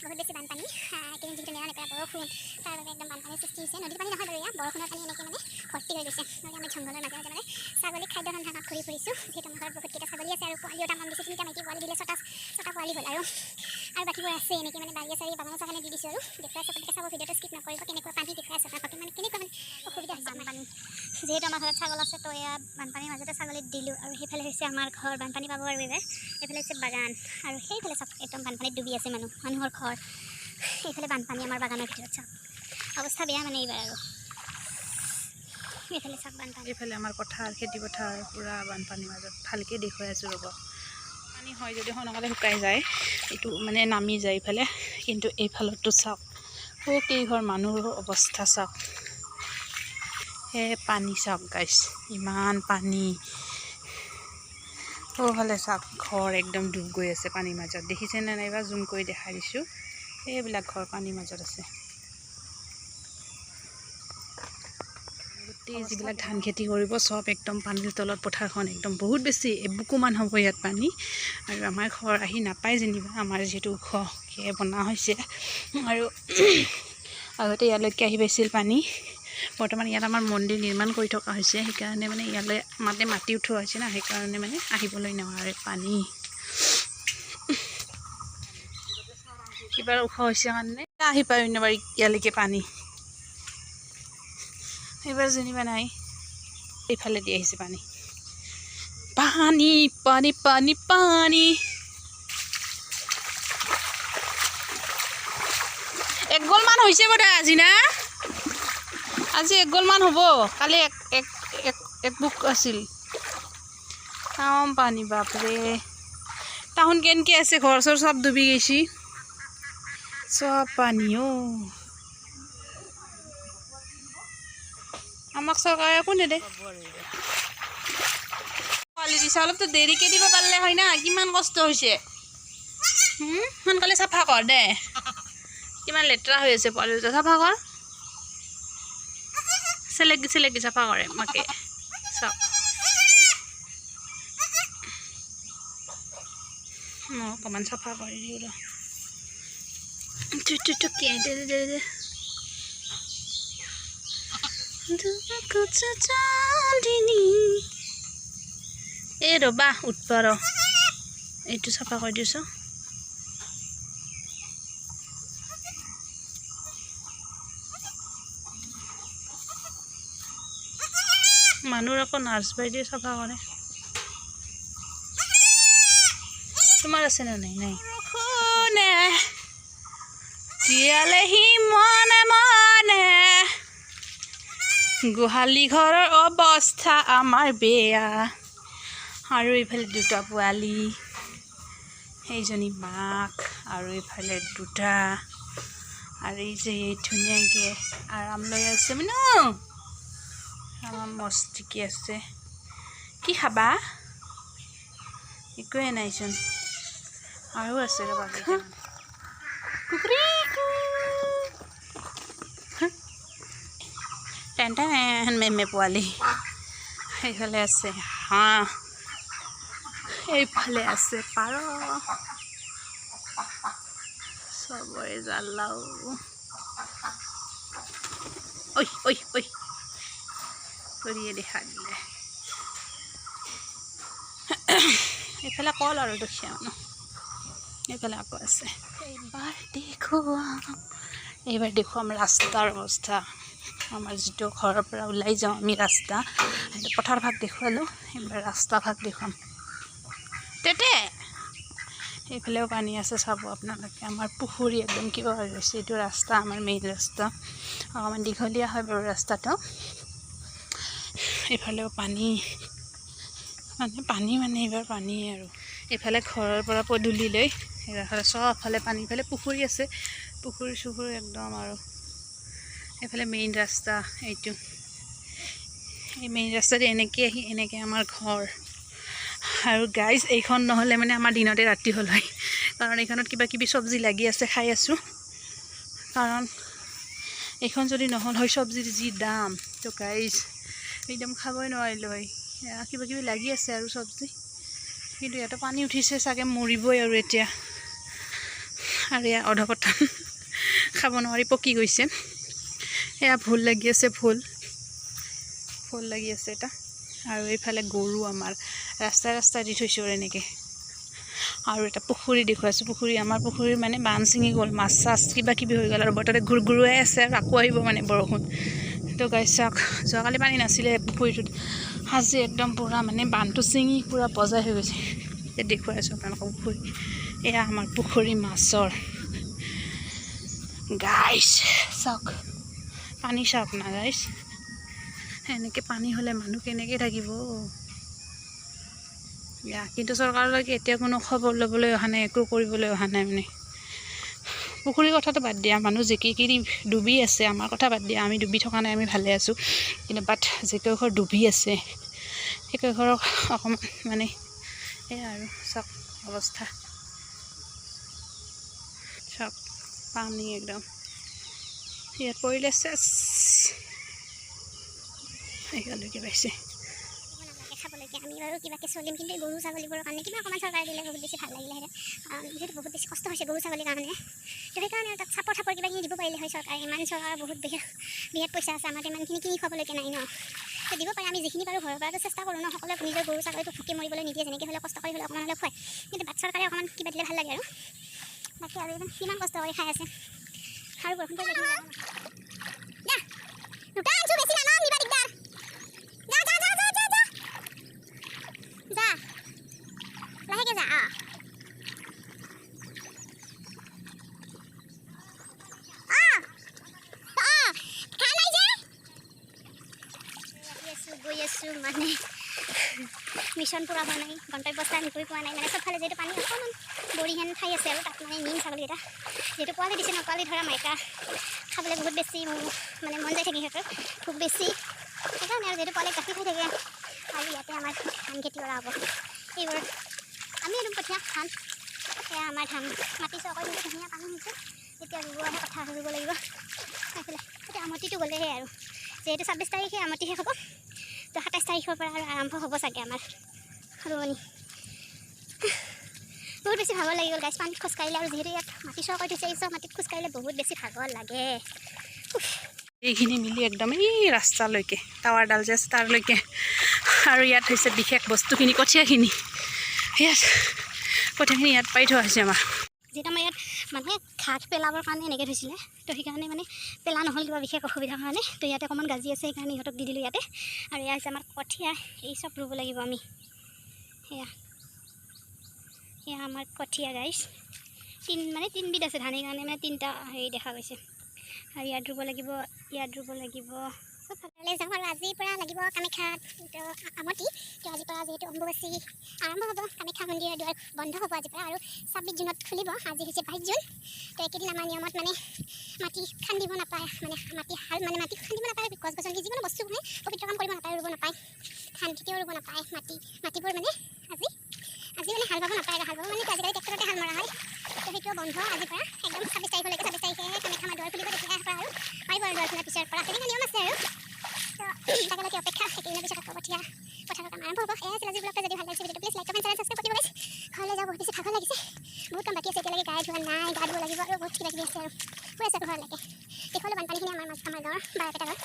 বহুত বেছি বানপানী কিন্তু যিটো নেৰা নেপেৰা বৰষুণ তাৰ বাবে একদম বানপানীৰ সৃষ্টি হৈছে নদীৰ পানী নহয় বাৰু এয়া বৰষুণৰ পানী এনেকৈ মানে ভৰ্তি হৈ গৈছে নহ'লে আমি জংঘলৰ মাজে মাজে মানে ছাগলীক খাদ্য সন্ধানত ঘূৰি ফুৰিছোঁ যিহেতু আমাৰ ঘৰত বহুতকেইটা ছাগলী আছে আৰু পোৱালিও তামান দিছে তিনিটা মাইকী পোৱালি দিলে ছটা পোৱালি হ'ল আৰু বাকীবোৰ আছে এনেকৈ মানে বাৰীয়ে চাৰীয়ে বাগানৰ চাগানে দি দিছোঁ আৰু দেখুৱাই আছে গতিকে চাব ভিডিঅ'টো স্কিপ নকৰিব কেনেকুৱা পানী দেখুৱাই আছে আপোনালোকে মানে কেনেকুৱা মানে অসুবিধা হৈছে বানপানী যিহেতু আমাৰ ঘৰত ছাগল আছে তো এয়া বানপানীৰ মাজতে ছাগলীক দিলোঁ আৰু সেইফালে হৈছে আমাৰ ঘৰ বানপানী পাব আৰু এইবাৰ এইফালে হৈছে বাগান আৰু সেইফালে চাওক একদম বানপানীত ডুবি আছে মানুহৰ ঘৰ এইফালে বানপানী আমাৰ বাগানৰ ভিতৰত চাওক অৱস্থা বেয়া মানে এইবাৰ আৰু এইফালে চাওক বানপানী এইফালে আমাৰ পথাৰ খেতি পথাৰ পূৰা বানপানীৰ মাজত ভালকৈ দেখুৱাই আছোঁ ৰ'ব পানী হয় যদি সোনকালে শুকাই যায় এইটো মানে নামি যায় এইফালে কিন্তু এইফালতো চাওক কেইঘৰ মানুহৰ অৱস্থা চাওক পানী চাওক গাইছ ইমান পানী সৌফালে চাওক ঘৰ একদম ডুব গৈ আছে পানীৰ মাজত দেখিছেনে নাইবা জুম কৰি দেখাই দিছোঁ এইবিলাক ঘৰ পানীৰ মাজত আছে গোটেই যিবিলাক ধান খেতি কৰিব চব একদম পানীৰ তলত পথাৰখন একদম বহুত বেছি এবুকুমান হ'ব ইয়াত পানী আৰু আমাৰ ঘৰ আহি নাপায় যেনিবা আমাৰ যিহেতু ওখকৈ বনোৱা হৈছে আৰু আগতে ইয়ালৈকে আহি পাইছিল পানী বৰ্তমান ইয়াত আমাৰ মন্দিৰ নিৰ্মাণ কৰি থকা হৈছে সেইকাৰণে মানে ইয়ালৈ মাটি উঠোৱা হৈছে না সেইকাৰণে মানে আহিবলৈ নোৱাৰে পানী এইবাৰ ওখ হৈছে কাৰণে আহি পায় অন্যবাৰ ইয়ালৈকে পানী এইবাৰ যেনিবা নাই এইফালে দি আহিছে পানী পানী পানী পানী পানী এক গলমান হৈছে বোধহয় আজি না আজি এক গলমান হ'ব কালি এক বুক আছিল কাম পানী বাপৰে তাহোন কেনেকৈ আছে ঘৰ চৰ চব ডুবি গৈছে চব পানী আমাক চৰকাৰে একো নেদে পোৱালি দিছে অলপতো দেৰিকৈ দিব পাৰিলে হয় না কিমান কষ্ট হৈছে সোনকালে চাফা কৰ দে কিমান লেতেৰা হৈ আছে পোৱালি দুটা চাফা কৰ চেলেকি চাফা কৰে মাকে চাওক মই অকণমান চাফা কৰি দিওঁ দে এই ৰ'বা উঠবা ৰ এইটো চাফা কৰি দিছোঁ মানুহৰ আকৌ নাৰ্ছ বাইদেৱে চাফা কৰে তোমাৰ আছে নে নাই দিয়ালেহি মনে মনে গোহালি ঘৰৰ অৱস্থা আমাৰ বেয়া আৰু এইফালে দুটা পোৱালি এইজনী মাক আৰু এইফালে দুটা আৰু এই যে ধুনীয়াকৈ আৰাম লৈ আছে মানে আমাৰ মস্তিকি আছে কি খাবা একোৱে নাইচোন আৰু আছে ৰ'বা টেন মেমে পোৱালি সেইফালে আছে হাঁহ এইফালে আছে পাৰ চবৰে জালাও ঐ কৰিয়ে দেখা দিলে এইফালে কল আৰু দুখীয়া মানুহ এইফালে আকৌ আছে এইবাৰ দেখুৱাম ৰাস্তাৰ অৱস্থা আমাৰ যিটো ঘৰৰ পৰা ওলাই যাওঁ আমি ৰাস্তা সেইটো পথাৰ ভাগ দেখুৱালোঁ এইবাৰ ৰাস্তা ভাগ দেখুৱাম তেতে এইফালেও পানী আছে চাব আপোনালোকে আমাৰ পুখুৰী একদম কিবা হৈ গৈছে এইটো ৰাস্তা আমাৰ মেইন ৰাস্তা অকণমান দীঘলীয়া হয় বাৰু ৰাস্তাটো এইফালেও পানী মানে এইবাৰ পানী আৰু এইফালে ঘৰৰ পৰা পদূলিলৈ এইফালে চবফালে পানী এইফালে পুখুৰী আছে পুখুৰী চুখুৰী একদম আৰু এইফালে মেইন ৰাস্তা এইটো এই মেইন ৰাস্তাতে এনেকৈ আহি এনেকৈ আমাৰ ঘৰ আৰু গাইজ এইখন নহ'লে মানে আমাৰ দিনতে ৰাতি হ'ল হয় কাৰণ এইখনত কিবা কিবি চব্জি লাগি আছে খাই আছোঁ কাৰণ এইখন যদি নহ'ল হয় চব্জিৰ যি দাম তো গাইজ একদম খাবই নোৱাৰিলোঁ হয় কিবা কিবি লাগি আছে আৰু চব্জি কিন্তু ইয়াতে পানী উঠিছে চাগে মৰিবই আৰু এতিয়া আৰু এয়া অধপতন খাব নোৱাৰি পকি গৈছে। এয়া ভোল লাগি আছে, ভোল লাগি আছে এটা। আৰু এইফালে গৰু আমাৰ ৰাস্তাই দি থৈছোঁ আৰু এনেকৈ। আৰু এটা পুখুৰী দেখুৱাইছোঁ। আমাৰ পুখুৰীৰ মানে বান ছিঙি গ'ল, মাছ চাছ কিবা কিবি হৈ গ'ল আৰু বতৰতে ঘূৰঘূৰুৱাই আছে আৰু আকৌ আহিব মানে বৰষুণ। তো গাইছ চাওক, যোৱাকালি পানী নাছিলে পুখুৰীটোত, আজি একদম পূৰা মানে বানটো ছিঙি পূৰা বজাই হৈ গৈছে। এতিয়া দেখুৱাইছোঁ আপোনালোকক পুখুৰী। এয়া আমাৰ পুখুৰী মাছৰ গাইছ, চাওক পানী চাওক না গাইছ। এনেকৈ পানী হ'লে মানুহ কেনেকৈ থাকিব। কিন্তু চৰকাৰলৈকে এতিয়া কোনো খবৰ ল'বলৈ অহা নাই, একো কৰিবলৈ অহা নাই মানে। পুখুৰীৰ কথাটো বাদ দিয়া, মানুহ যিকেইখিনি ডুবি আছে আমাৰ কথা বাদ দিয়া, আমি ডুবি থকা নাই, আমি ভালে আছোঁ। কিন্তু বাট যিকেইঘৰ ডুবি আছে সেইকেইঘৰক অকণমান মানে এয়া আৰু চাওক অৱস্থা, চাওক পানী একদম ইয়াত পৰিলে চেচ এতিয়ালৈকে পাইছে। খাবলৈকে আমি বাৰু কিবাকৈ চলিম, কিন্তু এই গৰু ছাগলীবোৰৰ কাৰণে কিবা অকণমান চৰকাৰে দিলে বহুত বেছি ভাল লাগিলেহেঁতেন। যিহেতু বহুত বেছি কষ্ট হৈছে গৰু ছাগলীৰ কাৰণে, তো সেইকাৰণে তাত চাপৰ কিবাখিনি দিব পাৰিলে হয় চৰকাৰে। ইমান চৰকাৰৰ বহুত বিৰাট পইচা আছে, আমাৰ ইমানখিনি কিনি খুৱাবলৈকে নাই ন। তো দিব পাৰে, আমি যিখিনি পাৰোঁ ঘৰৰ পৰাতো চেষ্টা কৰোঁ ন, সকলোৱে নিজৰ গৰু ছাগলীটো ভুকি মৰিবলৈ নিদিয়ে, যেনেকৈ হ'লেও কষ্ট কৰি হ'লেও অকণমান হ'লেও খুৱায়। কিন্তু বাট চৰকাৰে অকণমান কিবা দিলে ভাল লাগে আৰু বাকী আৰু কিমান কষ্ট কৰি খাই আছে। আৰু বৰষুণ পৰিলে যা লাহেকে যা। গৈ আছোঁ মানে মিছন পূৰা হোৱা নাই, গন্তব্যস্থান গৈ পোৱা নাই মানে। চবফালে যিহেতু পানী অকণমান বৰিহেন ঠাই আছে আৰু তাত মানে নিম ছাগলীকেইটা যিহেতু পোৱালি দিছে ন, পোৱালি ধৰা মাইকা খাবলৈ বহুত বেছি মানে মন যায় থাকে সিহঁতৰ খুব বেছি। সেইকাৰণে আৰু যিহেতু পোৱালি গাখীৰ খাই থাকে। আৰু ইয়াতে আমাৰ ধান খেতি কৰা হ'ব। এইবোৰ আমি একদম কঠীয়া ধান, সেয়া আমাৰ ধান মাটি চৰকাৰ কিন্তু ধুনীয়া পানী হৈছে। এতিয়া ৰুবহে কথা, ৰুব লাগিব। এইফালে এতিয়া আমতিটো গ'লেহে আৰু যিহেতু 26 তাৰিখে আমতি শেষ হ'ব, তো 27 তাৰিখৰ পৰা আৰু আৰম্ভ হ'ব চাগে আমাৰ ৰোৱনি। বহুত বেছি ভাগৰ লাগি গ'ল গাইছ পানীত খোজকাঢ়িলে। আৰু যিহেতু ইয়াত মাটি চৰ কৰি থৈছে, এই চব মাটিত খোজকাঢ়িলে বহুত বেছি ভাগৰ লাগে। এইখিনি মিলি একদম এই ৰাস্তালৈকে টাৱাৰডাল যে আছে তাৰলৈকে। আৰু ইয়াত হৈছে বিশেষ বস্তুখিনি, কঠীয়াখিনি। কঠীয়াখিনি ইয়াত পাৰি থোৱা হৈছে আমাৰ। যিহেতু আমাৰ ইয়াত মানে ঘাট পেলাবৰ কাৰণে এনেকৈ থৈছিলে, তো সেইকাৰণে মানে পেলা নহ'ল কিবা বিশেষ অসুবিধাৰ কাৰণে। তো ইয়াতে অকণমান গাজি আছে, সেইকাৰণে ইহঁতক দি দিলোঁ ইয়াতে। আৰু এয়া হৈছে আমাৰ কঠীয়া, এই চব ৰুব লাগিব আমি। এয়া আমাৰ কঠীয়া গাইছ, তিনবিধ আছে ধান, সেইকাৰণে মানে 3টা হেৰি দেখা গৈছে। আৰু ইয়াত ৰুব লাগিব, চবফালে যাওঁ। আৰু আজিৰ পৰা লাগিব কামাখ্যাত আমতি। তো আজিৰ পৰা যিহেতু অম্বুবাচী আৰম্ভ হ'ব, কামাখ্যা মন্দিৰৰ দুৱাৰ বন্ধ হ'ব আজিৰ পৰা। আৰু 26 জুনত খুলিব, আজি হৈছে 22 জুন। তো একেদিন আমাৰ নিয়মত মানে মাটি খান্দিব নাপায়, মানে মাটি খান্দিব নাপায়, গছ গছনি যিকোনো বস্তু মানে পবিত্ৰ কাম কৰিব নাপায়, ৰুব নাপায়, ধান খেতিও ৰুব নাপায়। মাটিবোৰ মানে আজি মানে হাল বাব নাপায়। হাল বাব মানে আজিকালি ট্ৰেক্টৰতে হাল মৰা হয়। তো সেইটো বন্ধ আজিৰ পৰা একদম 26 তাৰিখলৈকে। 26 তাৰিখেহে কামাখ্যা দুৱাৰ খুলিব, তেতিয়াৰ পৰা আৰু পাৰিব আৰু দুৱাৰ খোলাৰ পিছৰ পৰা তেনেকৈ নিয়ম আছে আৰু। তো তালৈকে অপেক্ষা, সেইকেইদিনৰ পিছত আকৌ কঠীয়া পথাৰৰ কাম আৰম্ভ হ'ব। এয়া আছিল আজিৰ ব্লগটো। যদি ভাল লাগিছে ভিডিঅ'টো please like, comment, channel subscribe কৰিব গাইছ। ঘৰলৈ যাওঁ, বহুত বেছি ভাগৰ লাগিছে, বহুত কাম বাকী আছে এতিয়ালৈকে। গা ধোৱা নাই, গা ধুব লাগিব আৰু বহুত কিবা কিবি আছে আৰু গৈ আছে ঘৰলৈকে। দেখুৱালোঁ বানপানীখিনি আমাৰ গাঁৱৰ বাৰপেটা গাঁৱৰ।